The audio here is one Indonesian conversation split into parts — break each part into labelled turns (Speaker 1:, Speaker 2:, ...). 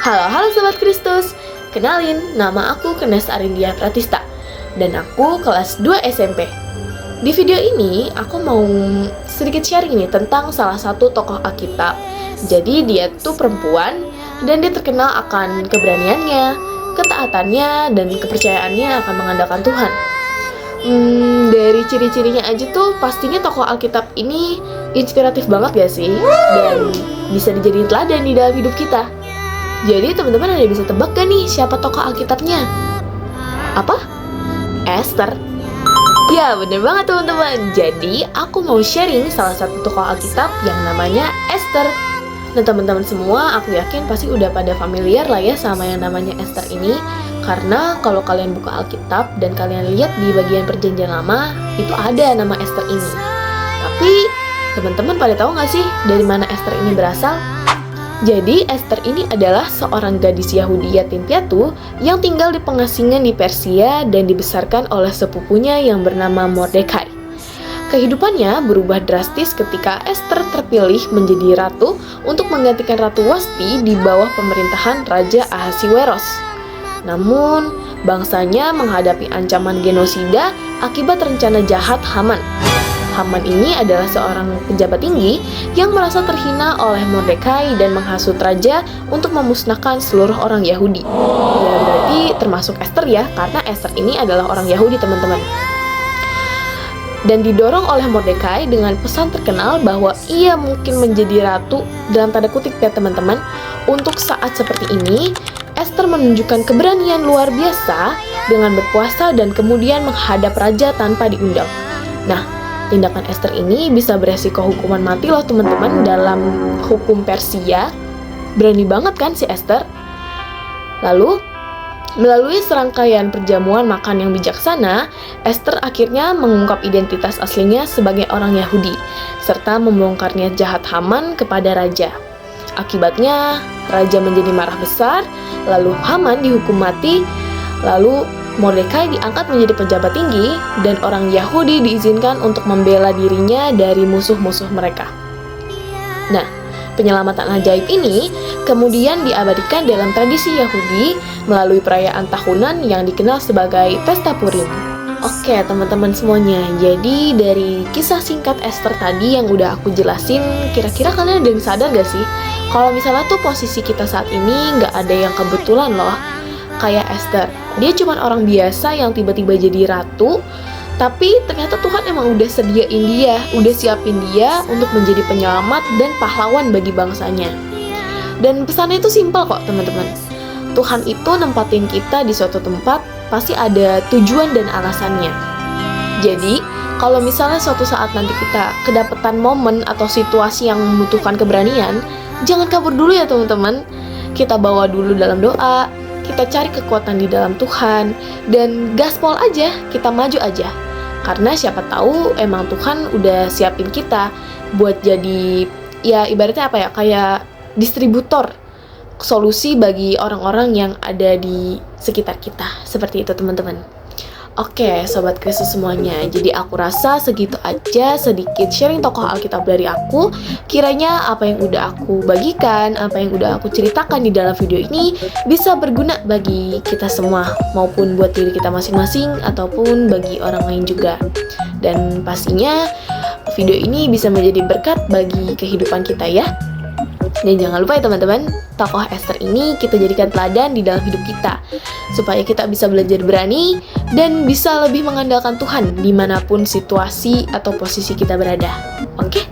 Speaker 1: Halo Sobat Kristus, kenalin, nama aku Kenes Arindia Pratista dan aku kelas 2 SMP. Di video ini, aku mau sedikit sharing nih tentang salah satu tokoh Alkitab. Jadi dia tuh perempuan dan dia terkenal akan keberaniannya, ketaatannya, dan kepercayaannya akan mengandalkan Tuhan. Dari ciri-cirinya aja tuh pastinya tokoh Alkitab ini inspiratif banget gak sih? Dan bisa dijadiin teladan di dalam hidup kita. Jadi teman-teman ada bisa tebak gak nih siapa tokoh Alkitabnya? Apa? Esther. Ya bener banget teman-teman. Jadi aku mau sharing salah satu tokoh Alkitab yang namanya Esther. Nah teman-teman semua, aku yakin pasti udah pada familiar lah ya sama yang namanya Esther ini. Karena kalau kalian buka Alkitab dan kalian lihat di bagian perjanjian lama, itu ada nama Esther ini. Tapi teman-teman pada tahu gak sih dari mana Esther ini berasal? Jadi Esther ini adalah seorang gadis Yahudi yatim piatu yang tinggal di pengasingan di Persia dan dibesarkan oleh sepupunya yang bernama Mordekai. Kehidupannya berubah drastis ketika Esther terpilih menjadi ratu untuk menggantikan Ratu Wasti di bawah pemerintahan Raja Ahasiweros. Namun, bangsanya menghadapi ancaman genosida akibat rencana jahat Haman. Haman ini adalah seorang pejabat tinggi yang merasa terhina oleh Mordekai dan menghasut raja untuk memusnahkan seluruh orang Yahudi. Ya berarti termasuk Esther ya, karena Esther ini adalah orang Yahudi teman-teman. Dan didorong oleh Mordekai dengan pesan terkenal bahwa ia mungkin menjadi ratu dalam tanda kutip ya teman-teman. Untuk saat seperti ini, Esther menunjukkan keberanian luar biasa dengan berpuasa dan kemudian menghadap raja tanpa diundang. Nah, tindakan Esther ini bisa beresiko hukuman mati loh teman-teman dalam hukum Persia. Berani banget kan si Esther? Lalu, melalui serangkaian perjamuan makan yang bijaksana, Esther akhirnya mengungkap identitas aslinya sebagai orang Yahudi, serta membongkar niat jahat Haman kepada raja. Akibatnya, raja menjadi marah besar, lalu Haman dihukum mati, lalu Mordekai diangkat menjadi pejabat tinggi dan orang Yahudi diizinkan untuk membela dirinya dari musuh-musuh mereka. Nah, penyelamatan ajaib ini kemudian diabadikan dalam tradisi Yahudi melalui perayaan tahunan yang dikenal sebagai Pesta Purim. Oke teman-teman semuanya, jadi dari kisah singkat Esther tadi yang udah aku jelasin, kira-kira kalian ada yang sadar gak sih? Kalau misalnya tuh posisi kita saat ini nggak ada yang kebetulan loh. Kayak Esther, dia cuma orang biasa yang tiba-tiba jadi ratu, tapi ternyata Tuhan emang udah sediain dia, udah siapin dia untuk menjadi penyelamat dan pahlawan bagi bangsanya. Dan pesannya itu simpel kok teman-teman. Tuhan itu nempatin kita di suatu tempat pasti ada tujuan dan alasannya. Jadi, kalau misalnya suatu saat nanti kita kedapetan momen atau situasi yang membutuhkan keberanian, jangan kabur dulu ya teman-teman. Kita bawa dulu dalam doa, kita cari kekuatan di dalam Tuhan, dan gaspol aja, kita maju aja. Karena siapa tahu emang Tuhan udah siapin kita buat jadi, ya ibaratnya apa ya, kayak distributor solusi bagi orang-orang yang ada di sekitar kita. Seperti itu teman-teman. Oke, Sobat Kristus semuanya, jadi aku rasa segitu aja sedikit sharing tokoh Alkitab dari aku. Kiranya apa yang udah aku bagikan, apa yang udah aku ceritakan di dalam video ini bisa berguna bagi kita semua, maupun buat diri kita masing-masing, ataupun bagi orang lain juga. Dan pastinya video ini bisa menjadi berkat bagi kehidupan kita ya. Dan jangan lupa ya teman-teman, tokoh Esther ini kita jadikan teladan di dalam hidup kita, supaya kita bisa belajar berani dan bisa lebih mengandalkan Tuhan dimanapun situasi atau posisi kita berada. Oke?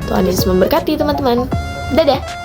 Speaker 1: Tuhan Yesus memberkati teman-teman. Dadah!